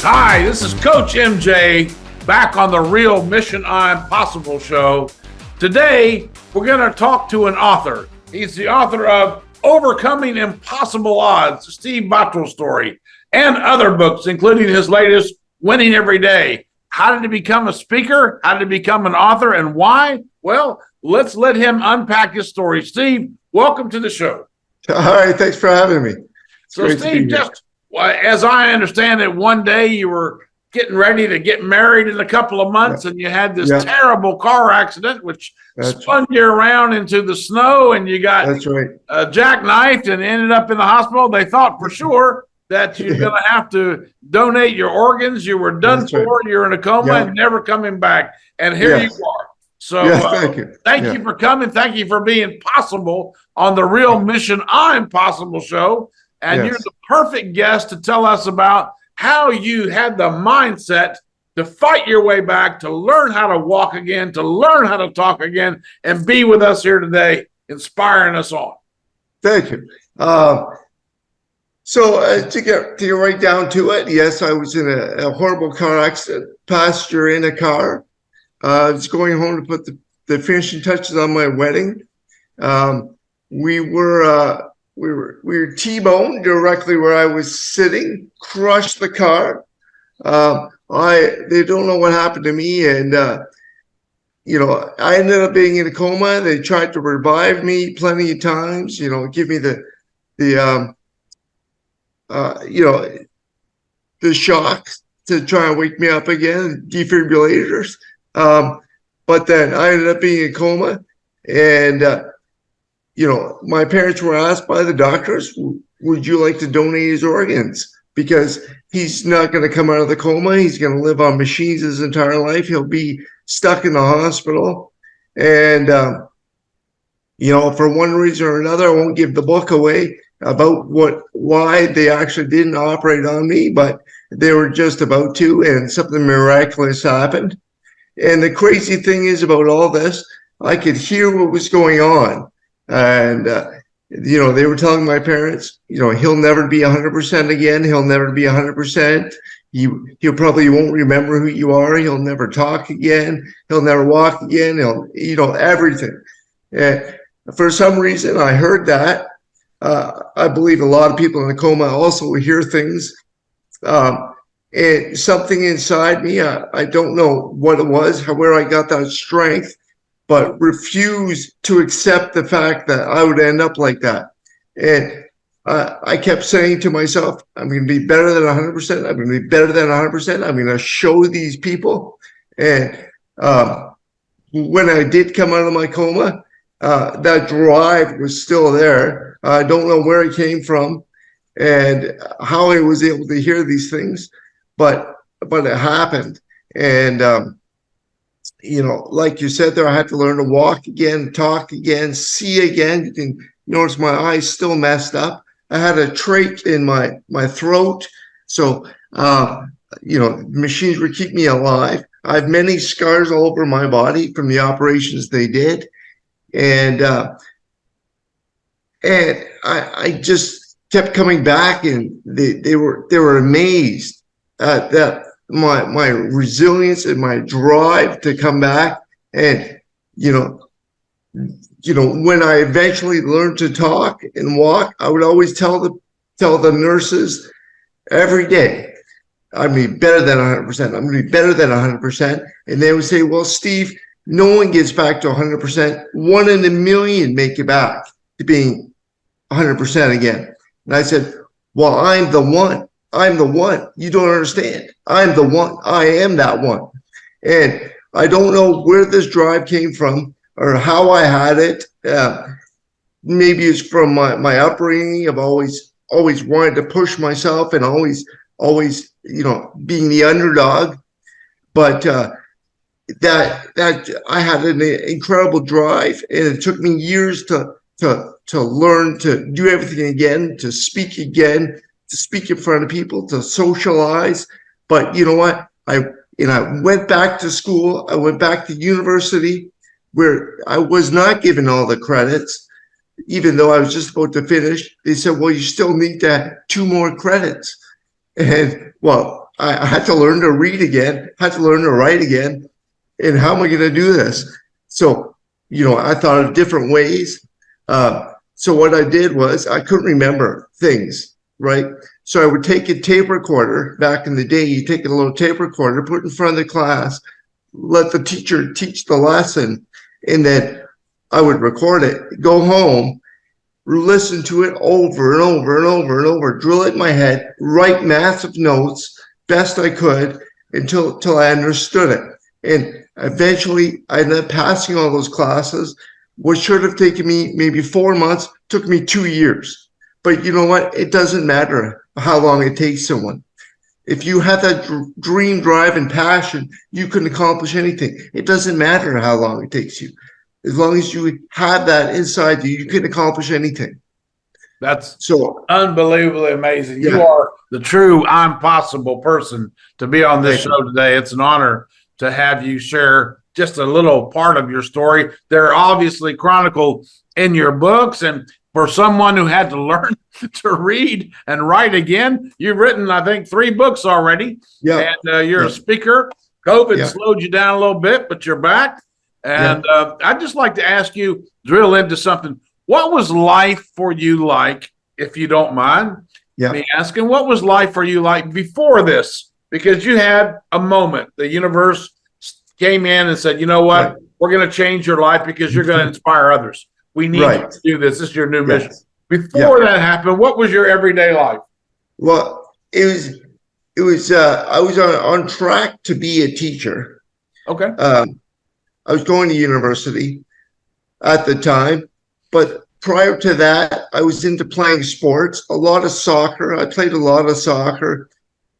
Hi, this is Coach MJ back on the Real Mission Impossible show. Today, we're going to talk to an author. He's the author of Overcoming Impossible Odds, Steve Bottrill story, and other books, including his latest, Winning Every Day. How did he become a speaker? How did he become an author, and why? Well, let's let him unpack his story. Steve, welcome to the show. All right, thanks for having me. So, Steve, just as I understand it, one day you were getting ready to get married in a couple of months, and you had this terrible car accident, which spun you around into the snow, and you got jackknifed and ended up in the hospital. They thought for sure that you're going to have to donate your organs. You were done for. You're in a coma and never coming back. And here you are. So thank you for coming. Thank you for being possible on the Real Mission Impossible show. And you're the perfect guest to tell us about how you had the mindset to fight your way back, to learn how to walk again, to learn how to talk again, and be with us here today, inspiring us all. Thank you. So to get right down to it, yes, I was in a horrible car accident, passenger in a car. I was going home to put the finishing touches on my wedding. We were T-boned directly where I was sitting, crushed the car. They don't know what happened to me, and I ended up being in a coma. They tried to revive me plenty of times, give me the shock to try and wake me up again, defibrillators. But then I ended up being in a coma, and my parents were asked by the doctors, would you like to donate his organs? Because he's not going to come out of the coma. He's going to live on machines his entire life. He'll be stuck in the hospital. And, for one reason or another, I won't give the book away about why they actually didn't operate on me, but they were just about to, and something miraculous happened. And the crazy thing is about all this, I could hear what was going on. And, they were telling my parents, he'll never be 100% again. He'll never be 100%. He'll probably won't remember who you are. He'll never talk again. He'll never walk again. He'll, everything. And for some reason, I heard that. I believe a lot of people in a coma also hear things. And something inside me, I don't know what it was, where I got that strength, but refused to accept the fact that I would end up like that. And I kept saying to myself, I'm going to be better than 100%. I'm going to be better than 100%. I'm going to show these people. And when I did come out of my coma, that drive was still there. I don't know where it came from and how I was able to hear these things, but it happened. And like you said there, I had to learn to walk again, talk again, see again. You can notice my eyes still messed up. I had a trach in my throat. So, machines would keep me alive. I have many scars all over my body from the operations they did. And I just kept coming back, and they were amazed that my resilience and my drive to come back. And when I eventually learned to talk and walk, I would always tell the nurses every day, I'm going to be better than 100%. I'm going to be better than 100%. And they would say, well, Steve, no one gets back to 100%. 1 in a million make it back to being 100% again. And I said, well, I'm the one. I'm the one. You don't understand. I'm the one. I am that one. And I don't know where this drive came from or how I had it. Maybe it's from my upbringing of always wanted to push myself and always, being the underdog. But that I had an incredible drive, and it took me years to learn to do everything again, to speak again, to speak in front of people, to socialize. But you know what? I went back to school. I went back to university where I was not given all the credits, even though I was just about to finish. They said, well, you still need to have 2 more credits. And well, I had to learn to read again, had to learn to write again. And how am I going to do this? So, I thought of different ways. So what I did was I couldn't remember things, right? So I would take a tape recorder. Back in the day, you take a little tape recorder, put it in front of the class, let the teacher teach the lesson, and then I would record it, go home, listen to it over and over and over and over, drill it in my head, write massive notes best I could until I understood it. And eventually I ended up passing all those classes. What should have taken me maybe 4 months took me 2 years. But you know what? It doesn't matter how long it takes someone. If you have that dream, drive, and passion, you can accomplish anything. It doesn't matter how long it takes you. As long as you have that inside you, you can accomplish anything. That's so unbelievably amazing. Yeah. You are the true I'm possible person to be on this show today. It's an honor to have you share just a little part of your story. They're obviously chronicled in your books. And for someone who had to learn to read and write again, you've written, I think, 3 books already. Yeah. And you're a speaker. COVID slowed you down a little bit, but you're back. And I'd just like to ask you, drill into something. What was life for you like, if you don't mind me asking, what was life for you like before this? Because you had a moment. The universe came in and said, you know what? We're going to change your life because you're going to inspire others. We need you to do this. This is your new mission. Before that happened, what was your everyday life? Well, it was I was on track to be a teacher. Okay. I was going to university at the time, but prior to that, I was into playing sports, a lot of soccer. I played a lot of soccer,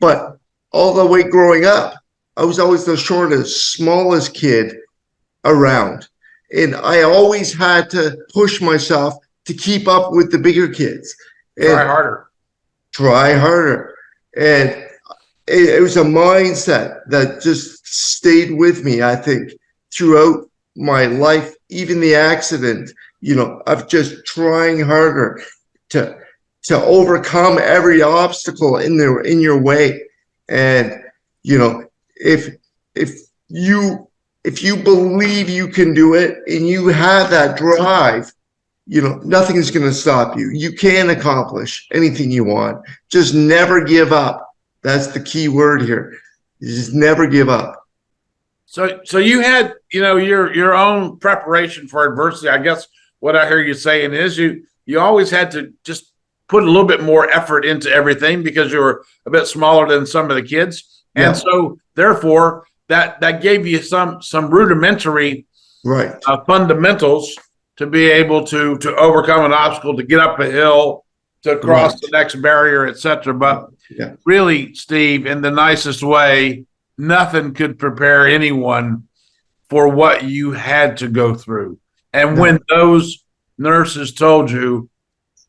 but all the way growing up, I was always the shortest, smallest kid around. And I always had to push myself to keep up with the bigger kids. And try harder. And it was a mindset that just stayed with me, I think, throughout my life, even the accident, of just trying harder to overcome every obstacle in your way. And, if you believe you can do it and you have that drive, nothing is going to stop you. You can accomplish anything you want. Just never give up. That's the key word here. You just never give up. So you had, your own preparation for adversity. I guess what I hear you saying is you always had to just put a little bit more effort into everything because you were a bit smaller than some of the kids. And so therefore that gave you some rudimentary fundamentals to be able to overcome an obstacle, to get up a hill, to cross the next barrier, etc. But really, Steve, in the nicest way, nothing could prepare anyone for what you had to go through. And when those nurses told you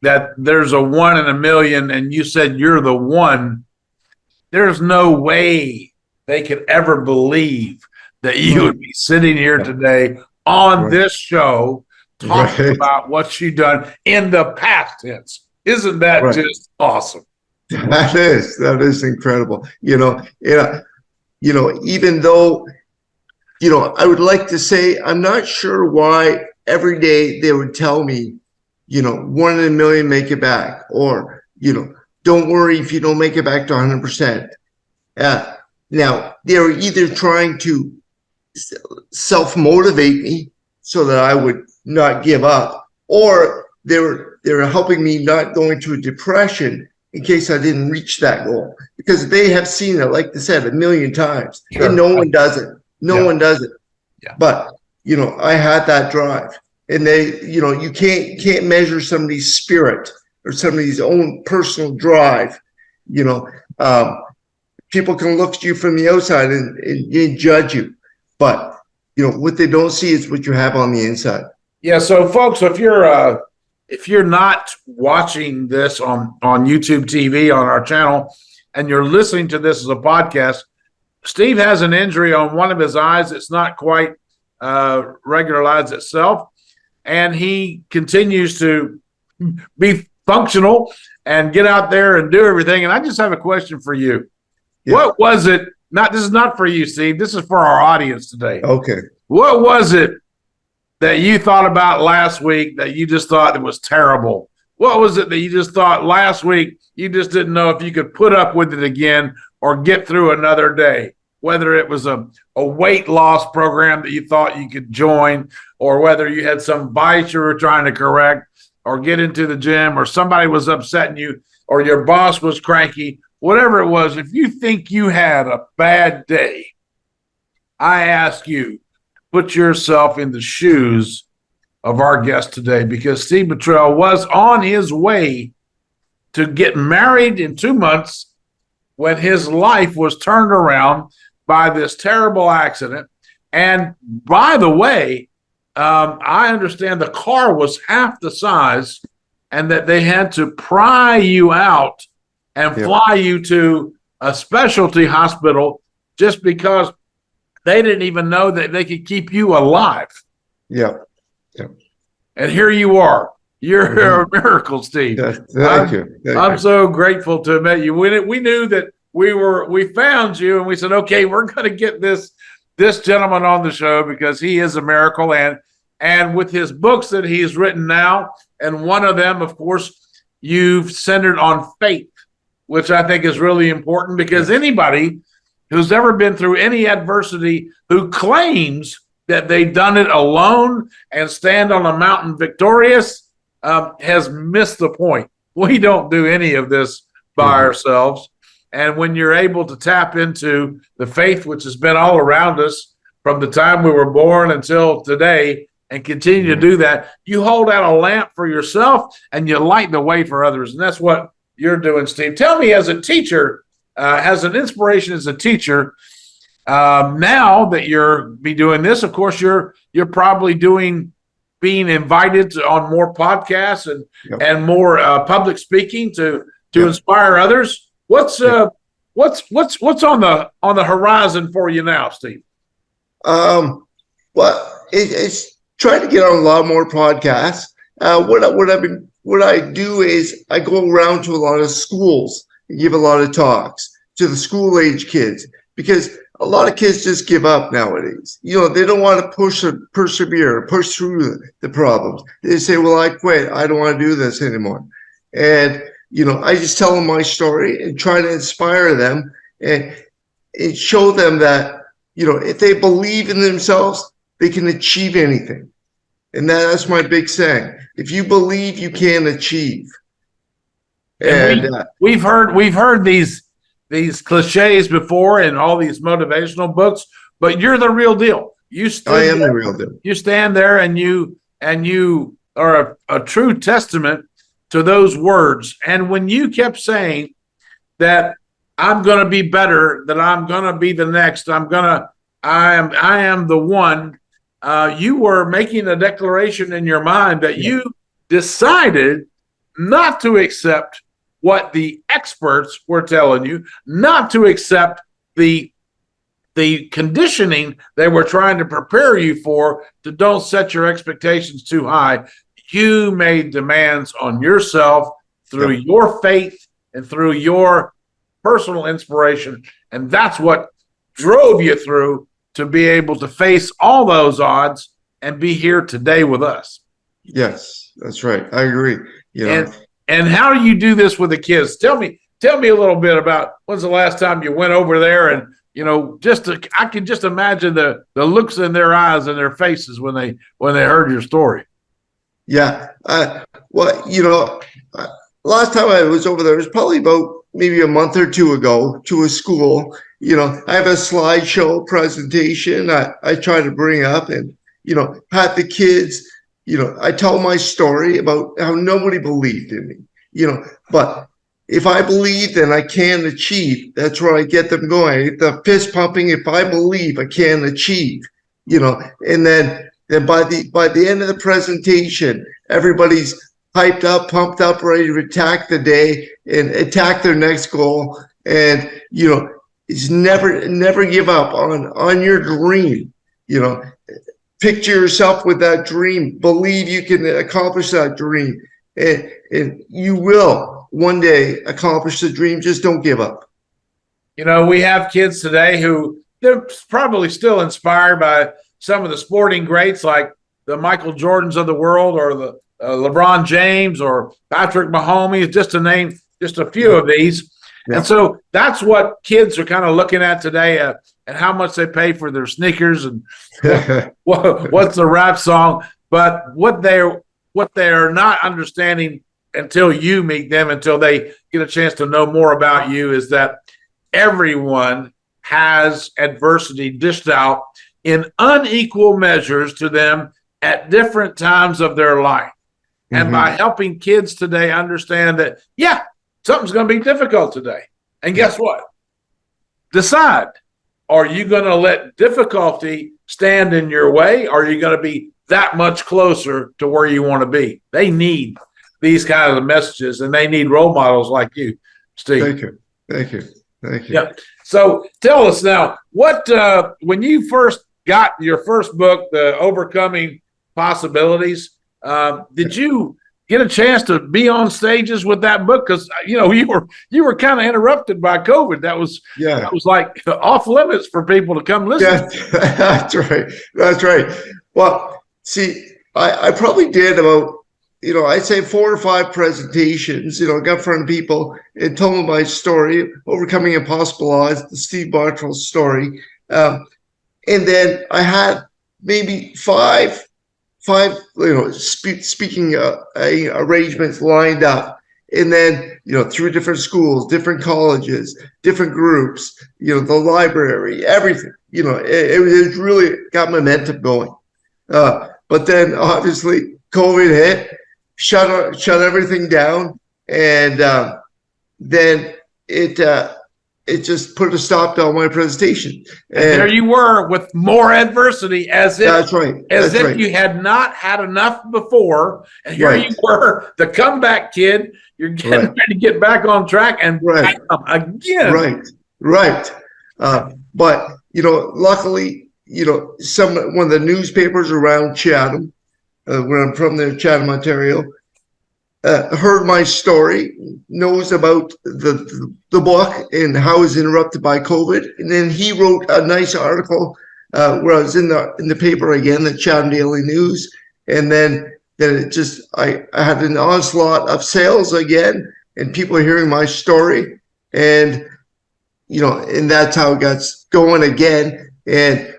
that there's a 1 in a million and you said you're the one, there's no way they could ever believe that you would be sitting here today on this show talking about what you've done in the past tense. Isn't that just awesome? That is incredible. Even though, I would like to say, I'm not sure why every day they would tell me, 1 in a million, make it back, or, don't worry if you don't make it back to 100%. Now, they were either trying to self-motivate me so that I would not give up, or they were helping me not go into a depression in case I didn't reach that goal, because they have seen it, like they said, a million times, and no one does it. No one does it. But, I had that drive, and they, you can't measure somebody's spirit or somebody's own personal drive. People can look at you from the outside and judge you, but what they don't see is what you have on the inside. Yeah. So, folks, if you're not watching this on YouTube TV on our channel, and you're listening to this as a podcast, Steve has an injury on one of his eyes. It's not quite regularized itself, and he continues to be functional and get out there and do everything. And I just have a question for you. What was it? This is not for you, Steve. This is for our audience today. Okay. What was it that you thought about last week that you just thought it was terrible? What was it that you just thought last week you just didn't know if you could put up with it again or get through another day? Whether it was a weight loss program that you thought you could join, or whether you had some vice you were trying to correct or get into the gym, or somebody was upsetting you, or your boss was cranky, whatever it was, if you think you had a bad day, I ask you, put yourself in the shoes of our guest today, because Steve Bottrill was on his way to get married in 2 months when his life was turned around by this terrible accident. And by the way, I understand the car was half the size and that they had to pry you out and fly you to a specialty hospital just because they didn't even know that they could keep you alive. Yeah. And here you are. You're a miracle, Steve. Thank you. I'm so grateful to have met you. We knew that we found you and we said, okay, we're going to get this gentleman on the show because he is a miracle. And with his books that he's written now, and one of them, of course, you've centered on faith, which I think is really important, because anybody who's ever been through any adversity who claims that they've done it alone and stand on a mountain victorious has missed the point. We don't do any of this by ourselves. And when you're able to tap into the faith, which has been all around us from the time we were born until today, and continue to do that, you hold out a lamp for yourself and you light the way for others. And that's what you're doing, Steve. Tell me, as a teacher, as an inspiration as a teacher, now that you're doing this, of course, you're probably being invited on more podcasts and more public speaking to inspire others. What's on the horizon for you now, Steve? Well, it's trying to get on a lot more podcasts. What I do is I go around to a lot of schools and give a lot of talks to the school age kids, because a lot of kids just give up nowadays. They don't want to persevere, push through the problems. They say, well, I quit. I don't want to do this anymore. And I just tell them my story and try to inspire them and show them that, if they believe in themselves, they can achieve anything. And that's my big saying. If you believe, you can achieve. And we've heard these cliches before in all these motivational books, but you're the real deal. I am the real deal. You stand there and you are a true testament to those words. And when you kept saying that I'm going to be better, that I'm going to be the next, I am the one, you were making a declaration in your mind that you decided not to accept what the experts were telling you, not to accept the conditioning they were trying to prepare you for, to don't set your expectations too high. You made demands on yourself through your faith and through your personal inspiration. And that's what drove you through to be able to face all those odds and be here today with us. Yes, that's right. I agree. And how do you do this with the kids? Tell me a little bit about when's the last time you went over there, and I can just imagine the looks in their eyes and their faces when they heard your story. Yeah. Last time I was over there was probably about maybe a month or two ago to a school. I have a slideshow presentation I try to bring up and, have the kids, I tell my story about how nobody believed in me, but if I believe, then I can achieve. That's where I get them going. I get the fist pumping. If I believe, I can achieve, and then by the end of the presentation, everybody's hyped up, pumped up, ready to attack the day and attack their next goal. And, it's never give up on your dream. Picture yourself with that dream. Believe you can accomplish that dream. And you will one day accomplish the dream. Just don't give up. We have kids today who they're probably still inspired by some of the sporting greats like the Michael Jordans of the world, or the LeBron James, or Patrick Mahomes, just to name just a few of these. Yeah. And so that's what kids are kind of looking at today, and how much they pay for their sneakers and what's the rap song. But what they're not understanding until you meet them, until they get a chance to know more about you, is that everyone has adversity dished out in unequal measures to them at different times of their life. Mm-hmm. And by helping kids today understand that, something's going to be difficult today. And guess what? Decide, are you going to let difficulty stand in your way? Or are you going to be that much closer to where you want to be? They need these kind of messages, and they need role models like you, Steve. Thank you. Yeah. So tell us now, what when you first got your first book, The Overcoming Possibilities, did you get a chance to be on stages with that book? Because you were kind of interrupted by COVID. That was like off limits for people to come listen. Yeah, that's right. Well, see, I probably did about, I'd say 4 or 5 presentations, got in front of people and told them my story, Overcoming Impossible Odds, the Steve Bottrill story. And then I had maybe five speaking arrangements lined up. And then, through different schools, different colleges, different groups, the library, everything, it really got momentum going. But then obviously COVID hit, shut everything down, and then it just put a stop to all my presentation. And there you were with more adversity, as if that's right. You had not had enough before, and here you were, the comeback kid. You're getting ready to get back on track, and again. Right. But luckily, one of the newspapers around Chatham, where I'm from there, Chatham, Ontario, heard my story, knows about the book and how it was interrupted by COVID. And then he wrote a nice article where I was in the paper again, the Chatham Daily News. And then it just, I had an onslaught of sales again, and people hearing my story. And, and that's how it got going again. And,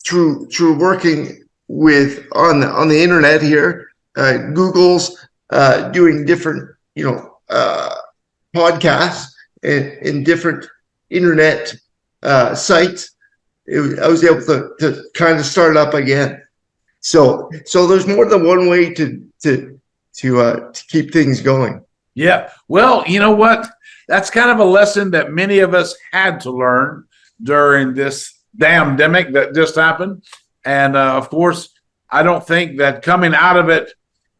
through working with on the internet here, Google's doing different podcasts and different internet sites. I was able to kind of start up again. So there's more than one way to keep things going. Yeah. Well, you know what? That's kind of a lesson that many of us had to learn during this damn-demic that just happened. And of course, I don't think that coming out of it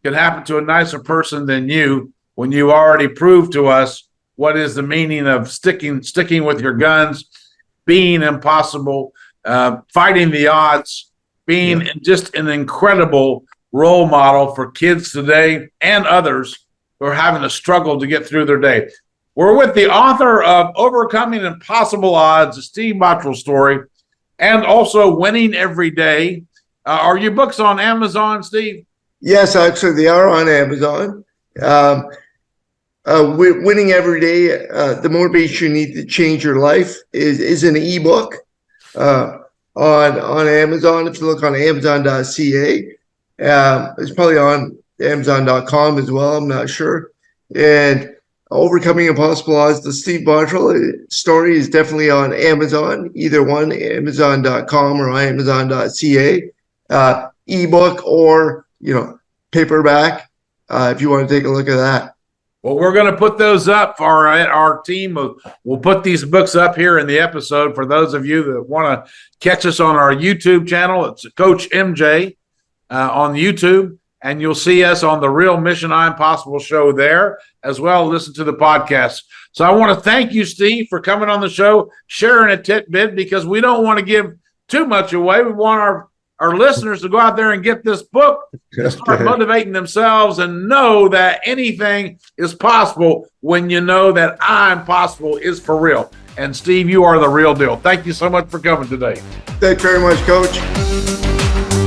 could happen to a nicer person than you, when you already proved to us what is the meaning of sticking with your guns, being impossible, fighting the odds, being just an incredible role model for kids today and others who are having to struggle to get through their day. We're with the author of Overcoming Impossible Odds, a Steve Bottrill story, and also Winning Every Day. Are your books on Amazon, Steve? Yes, actually, they are on Amazon. Winning Every Day, the motivation you need to change your life is an ebook on Amazon. If you look on Amazon.ca, it's probably on Amazon.com as well. I'm not sure. And Overcoming Impossible Odds, the Steve Bottrill story, is definitely on Amazon, either one, Amazon.com or Amazon.ca. Ebook or paperback, if you want to take a look at that. Well, we're going to put those up. Our team will put these books up here in the episode for those of you that want to catch us on our YouTube channel. It's Coach MJ on YouTube, and you'll see us on the Real Mission Impossible show there as well. Listen to the podcast. So I want to thank you, Steve, for coming on the show, sharing a tidbit, because we don't want to give too much away. We want our our listeners to go out there and get this book and start motivating themselves and know that anything is possible when you know that I'm possible is for real. And Steve, you are the real deal. Thank you so much for coming today. Thank you very much, Coach.